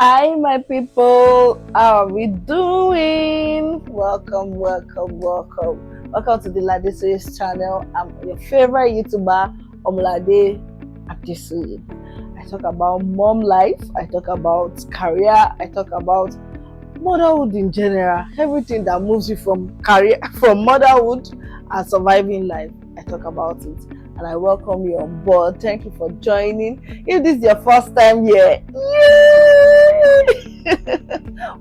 Hi, my people. How are we doing? Welcome to the Ladesoye's channel. I'm your favorite YouTuber, Omlade Adesoye. I talk about mom life, I talk about career, I talk about motherhood in general, everything that moves you from career, from motherhood and surviving life. I talk about it, and I welcome you on board. Thank you for joining. If this is your first time here,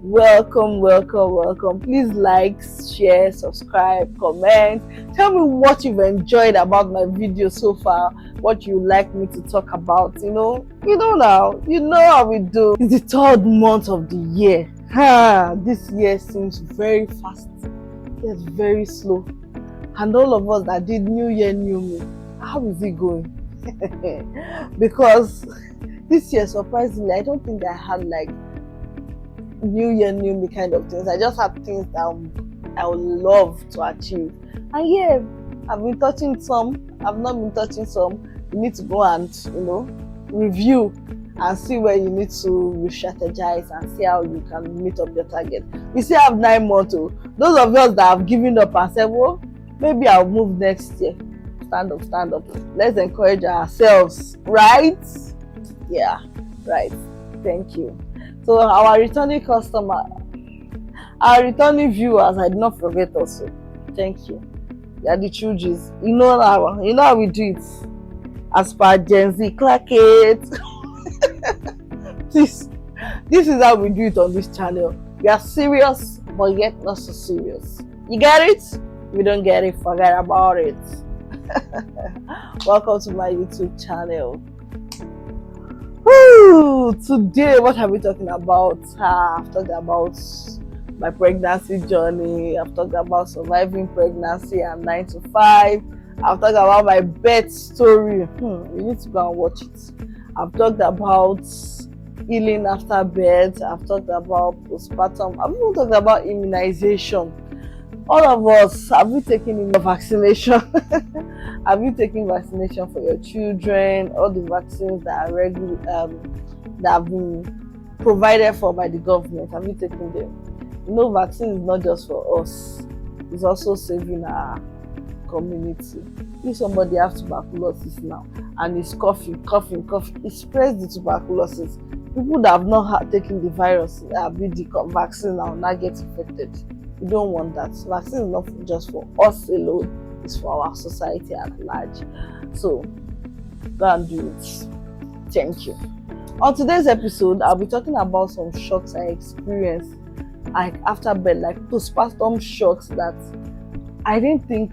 welcome. Please like, share, subscribe, comment. Tell me what you've enjoyed about my video so far, what you like me to talk about. You know how we do. It's the third month of the year. This year seems very fast, yet very slow. And all of us that did New Year, New Me, how is it going? Because this year, surprisingly, I don't think I had like New Year, New Me kind of things. I just had things that I would love to achieve. And yeah, I've been touching some, I've not been touching some. You need to go and, review and see where you need to re-strategize and see how you can meet up your target. We still have 9 months. Those of us that have given up and said, well, maybe I'll move next year. Stand up. Let's encourage ourselves, right? Yeah, right. Thank you. So our returning viewers, I did not forget also. Thank you. You are the true G's. You know how we do it. As per Gen Z, clack it. This is how we do it on this channel. We are serious, but yet not so serious. You get it? If you don't get it, forget about it. Welcome to my YouTube channel. Woo! Today, what are we talking about? I've talked about my pregnancy journey. I've talked about surviving pregnancy and 9 to 5. I've talked about my birth story. You need to go and watch it. I've talked about healing after birth. I've talked about postpartum. I've even talked about immunization. All of us, have you taken vaccination? Have you taken vaccination for your children? All the vaccines that are that have been provided for by the government, have you taken them? Vaccine is not just for us. It's also saving our community. If somebody has tuberculosis now and is coughing, it spreads the tuberculosis. People that have not taken the virus, the vaccine now get infected. We don't want that. Vaccine is not just for us alone, it's for our society at large. So go and do it. Thank you. On today's episode, I'll be talking about some shocks I experienced like after birth, like postpartum shocks that I didn't think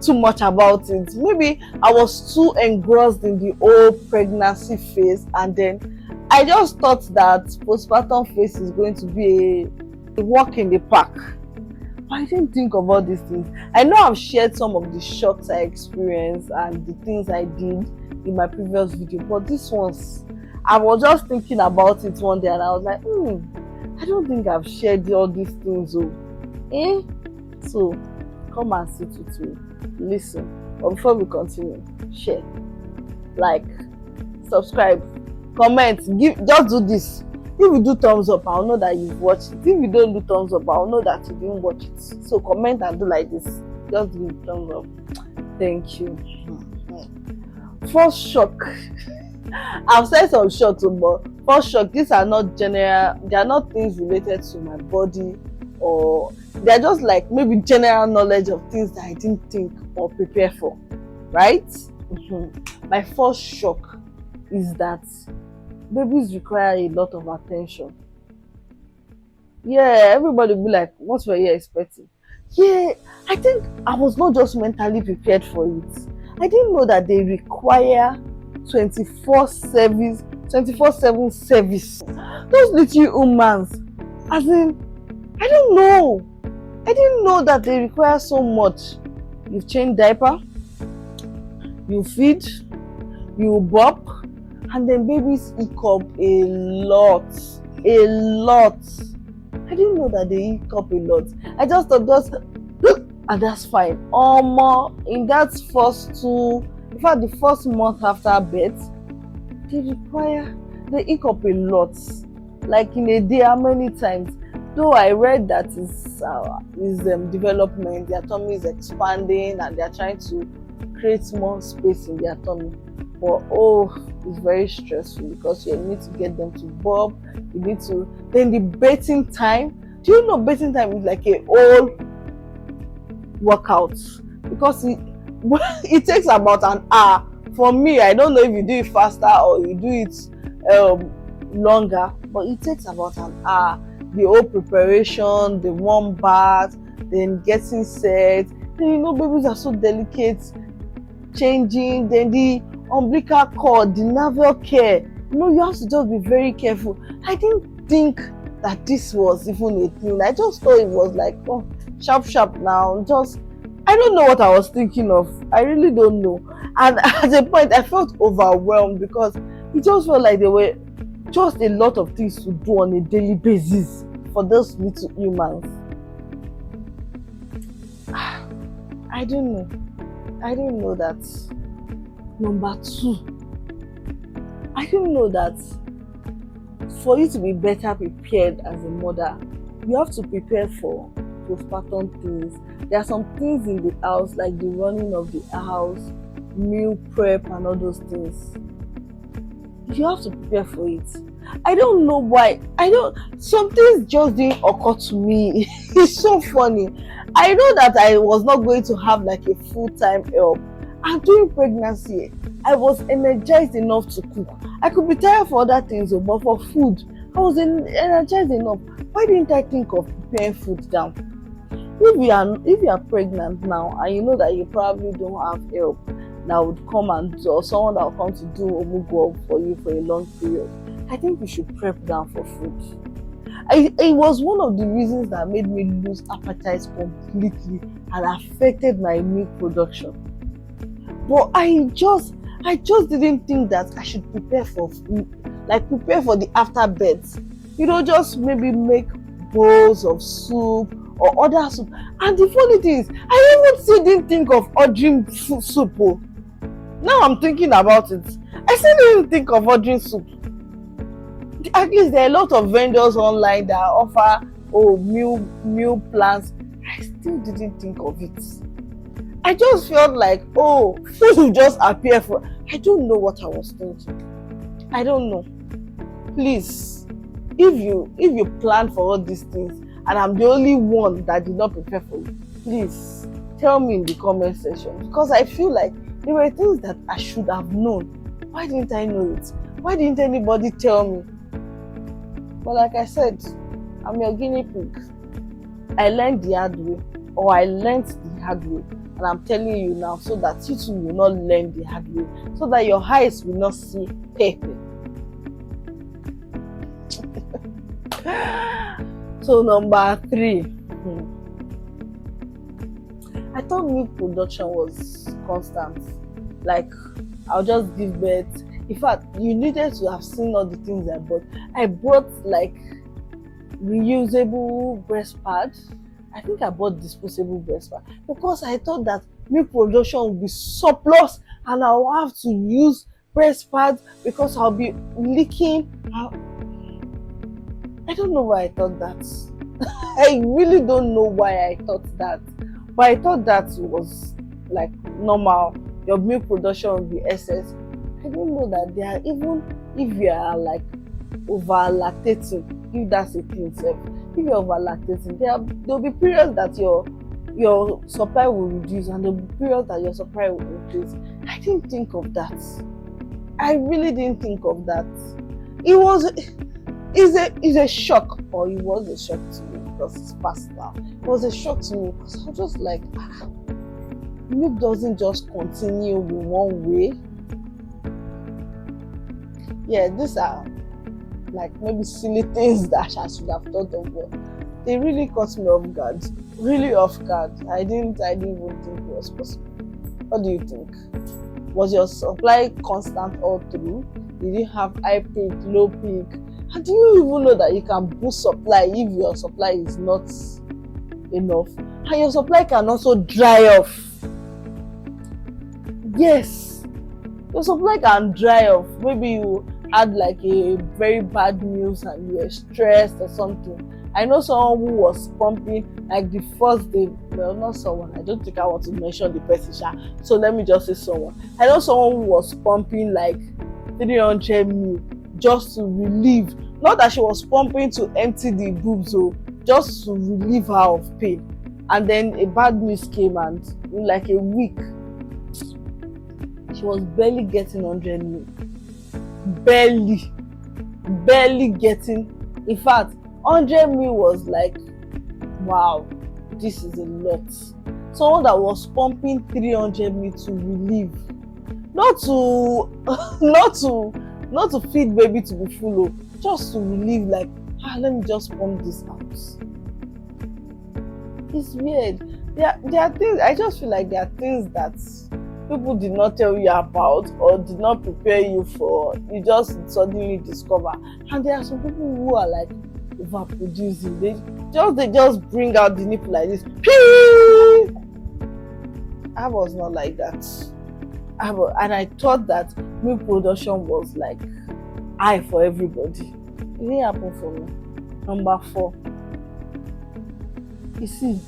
too much about it. Maybe I was too engrossed in the whole pregnancy phase, and then I just thought that postpartum phase is going to be a walk in the park. But I didn't think about these things. I know I've shared some of the shocks I experienced and the things I did in my previous video, but this one's, I was just thinking about it one day and I was like, I don't think I've shared all these things. So come and sit with me, listen. But before we continue, share, like, subscribe, comment, just do this. If you do thumbs up, I'll know that you've watched it. If you don't do thumbs up, I'll know that you didn't watch it. So comment and do like this. Just do thumbs up. Thank you. First shock. I've said some shocks, but first shock, these are not general, they are not things related to my body, or they're just like maybe general knowledge of things that I didn't think or prepare for, right? My first shock is that babies require a lot of attention. Yeah, everybody will be like, what were you expecting? Yeah, I think I was not just mentally prepared for it. I didn't know that they require 24/7 service. Those little humans, as in, I don't know. I didn't know that they require so much. You change diaper, you feed, you burp, and then babies hiccup a lot. I didn't know that they hiccup a lot. I just thought and that's fine. In that first the first month after birth, they require they hiccup a lot. Like in a day, how many times? Though I read that is development, their tummy is expanding and they are trying to create more space in their tummy. But oh, it's very stressful because you need to get them to bob. You need to, then the bathing time. Do you know bathing time is like a whole workout because it takes about an hour. For me, I don't know if you do it faster or you do it longer, but it takes about an hour. The whole preparation, the warm bath, then getting set. Then babies are so delicate, changing, then the umbilical cord, the navel care. You have to just be very careful. I didn't think that this was even a thing. I just thought it was like, oh, sharp now. I don't know what I was thinking of. I really don't know. And at a point, I felt overwhelmed because it just felt like there were just a lot of things to do on a daily basis for those little humans. I don't know. I didn't know that. Number 2, I didn't know that for you to be better prepared as a mother, you have to prepare for postpartum things. There are some things in the house, like the running of the house, meal prep and all those things. You have to prepare for it. I don't know why. Some things just didn't occur to me. It's so funny. I know that I was not going to have like a full-time help. And during pregnancy, I was energized enough to cook. I could be tired for other things, but for food, I was energized enough. Why didn't I think of preparing food down? If you are pregnant now and you know that you probably don't have help that would come and do, or someone that will come to do omugo for you for a long period, I think you should prep down for food. It was one of the reasons that made me lose appetite completely and affected my milk production. But I just didn't think that I should prepare for the afterbirth. Just maybe make bowls of soup or other soup. And the funny thing is, I even still didn't think of ordering soup. Now I'm thinking about it. I still didn't think of ordering soup. At least there are a lot of vendors online that offer meal plans. I still didn't think of it. I just felt like, food will just appear for. I don't know what I was thinking. I don't know. Please, if you plan for all these things and I'm the only one that did not prepare for it, please tell me in the comment section, because I feel like there were things that I should have known. Why didn't I know it? Why didn't anybody tell me? But like I said, I'm your guinea pig. I learned the hard way, or I learned the hard way. And I'm telling you now, so that you too will not learn the hard way, so that your eyes will not see paper. So number 3, I thought milk production was constant. Like, I'll just give birth. In fact, you needed to have seen all the things I bought. I bought like reusable breast pads. I think I bought disposable breast pad because I thought that milk production would be surplus and I'll have to use breast pads because I'll be leaking. I don't know why I thought that. I really don't know why I thought that. But I thought that was like normal. Your milk production will be excess. I didn't know that they are, even if you are like over lactating, if that's a thing itself. If you're over lactating, there'll be periods that your supply will reduce and there'll be periods that your supply will increase. I didn't think of that. I really didn't think of that. It's a shock, or it was a shock to me because it's past now. It was a shock to me because I was just like, milk doesn't just continue in one way. Yeah, these are like maybe silly things that I should have thought of, but they really caught me off guard. Really off guard. I didn't even think it was possible. What do you think? Was your supply constant all through? Did you have high peak, low peak? And do you even know that you can boost supply if your supply is not enough? And your supply can also dry off. Yes, your supply can dry off. Maybe you had like a very bad news and you were stressed or something. I know someone who was pumping like the first day. Well, not someone. I don't think I want to mention the person, so let me just say someone. I know someone who was pumping like 300 mil just to relieve. Not that she was pumping to empty the boobs, just to relieve her of pain. And then a bad news came, and in like a week, she was barely getting 100 mil. Barely getting. In fact, 100 mil was like, wow, this is a lot. Someone that was pumping 300 mil to relieve, not to not to feed baby to be full, just to relieve, like, let me just pump this out. It's weird. There are things, I just feel like there are things that people did not tell you about or did not prepare you for, you just suddenly discover. And there are some people who are like overproducing. They just bring out the nipple like this. I was not like that. And I thought that milk production was like high for everybody. It didn't happen for me. Number 4. You see,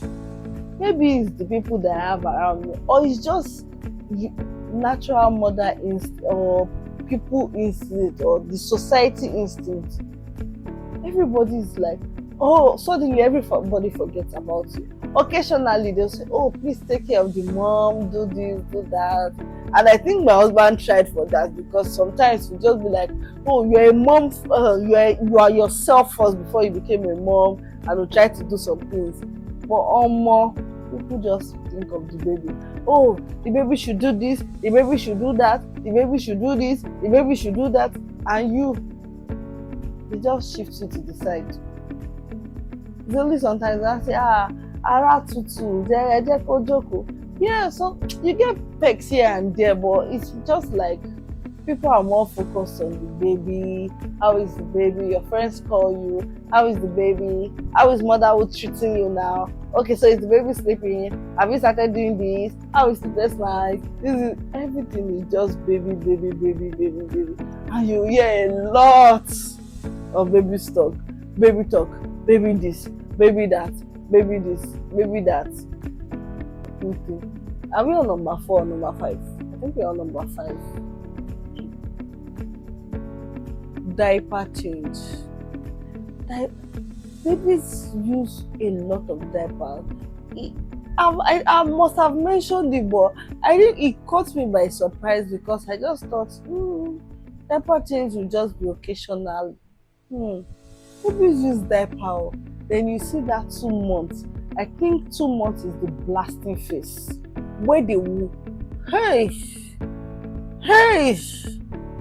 maybe it's the people that I have around me, or it's just natural mother instinct, or people instinct, or the society instinct. Everybody is like, oh, suddenly everybody forgets about you. Occasionally they'll say, oh, please take care of the mom, do this, do that. And I think my husband tried for that, because sometimes we just be like, oh, you're a mom, you are yourself first before you became a mom, and we'll try to do some things. But people just think of the baby. Oh, the baby should do this, the baby should do that, the baby should do this, the baby should do that, and they just shift you to the side. It's only sometimes I say, ara tutu, yeah, so you get pecks here and there, but it's just like people are more focused on the baby. How is the baby? Your friends call you. How is the baby? How is motherhood treating you now? Okay, so is the baby sleeping? Have you started doing this? How is the best night? Everything is just baby. And you hear a lot of baby talk, baby this, baby that, baby this, baby that. Are we on number 4 or number 5? I think we're on number 5. Diaper change. Babies use a lot of diapers. I must have mentioned it, but it caught me by surprise, because I just thought, diaper change will just be occasional. Babies use diaper. Then you see that 2 months. I think 2 months is the blasting phase, where they will, hey,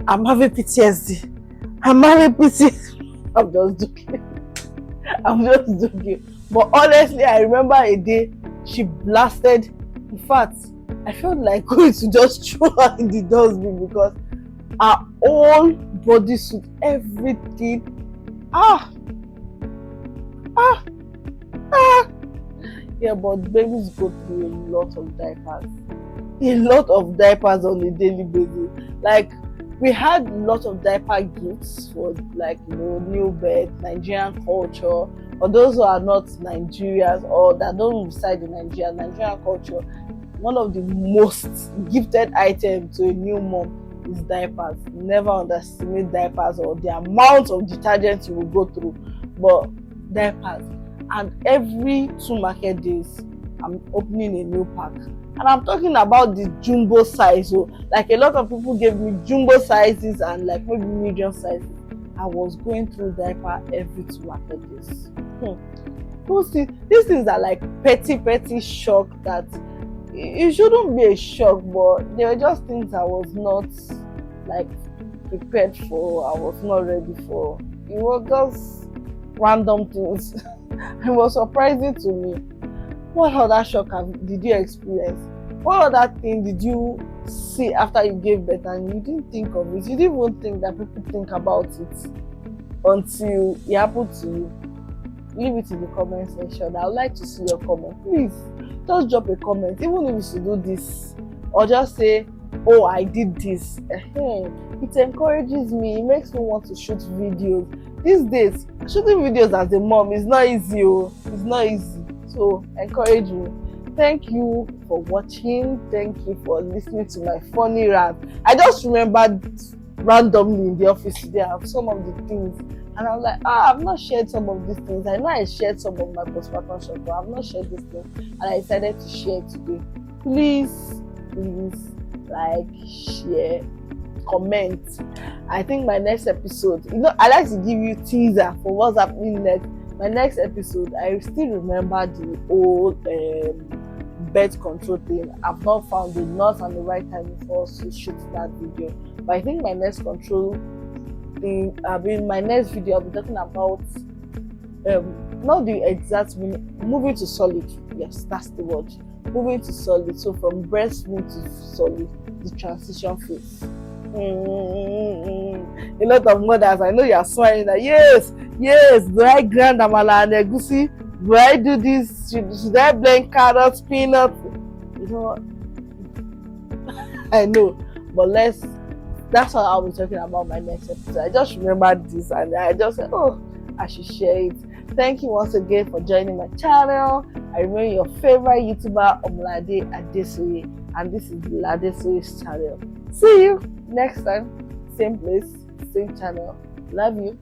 I'm having PTSD. I'm just joking. But honestly, I remember a day she blasted. In fact, I felt like going to just throw her in the dustbin, because her whole bodysuit, everything. Yeah, but babies go through a lot of diapers. A lot of diapers on a daily basis. Like, we had a lot of diaper gifts for, like, new birth, Nigerian culture, or those who are not Nigerians or that don't reside in Nigeria. Nigerian culture, one of the most gifted items to a new mom is diapers. Never underestimate diapers or the amount of detergent you will go through, but diapers. And every 2 market days, I'm opening a new pack. And I'm talking about the jumbo size. So, like, a lot of people gave me jumbo sizes and like maybe medium sizes. I was going through diaper every 2 market days. These things are like petty shock that it shouldn't be a shock, but they were just things I was not like prepared for. I was not ready for. It was just random things. It was surprising to me. What other shock did you experience? What other thing did you see after you gave birth and you didn't think of it? You didn't even think that people think about it until it happened to you. Leave it in the comment section. I would like to see your comment. Please, just drop a comment, even if you should do this, or just say, oh, I did this. It encourages me. It makes me want to shoot videos. These days, shooting videos as a mom is not easy. Oh, it's not easy. So encourage me. Thank you for watching. Thank you for listening to my funny rant. I just remembered randomly in the office today of some of the things, and I'm like, I've not shared some of these things. I know I shared some of my postpartum shock, but I've not shared these things, and I decided to share today. Please like, share, comment. I think my next episode, I like to give you teaser for what's happening next. My next episode, I still remember the old birth control thing. I've not found the nurse and the right time for us to shoot that video, but I think my next control thing, my next video, I'll be talking about not the exact meaning, moving to solid. Yes, that's the word. Moving to solid. So from breast milk to solid, the transition phase. A lot of mothers, I know you are swearing that yes, do I grind amala and egusi? Do I do this? Should I blend carrots, peanuts? You know what? I know, but that's what I'll be talking about my next episode. I just remembered this and I just said, oh, I should share it. Thank you once again for joining my channel. I remain your favorite YouTuber, Omolade Adesoye, and this is the Adesoye's channel. See you next time, same place, same channel. Love you.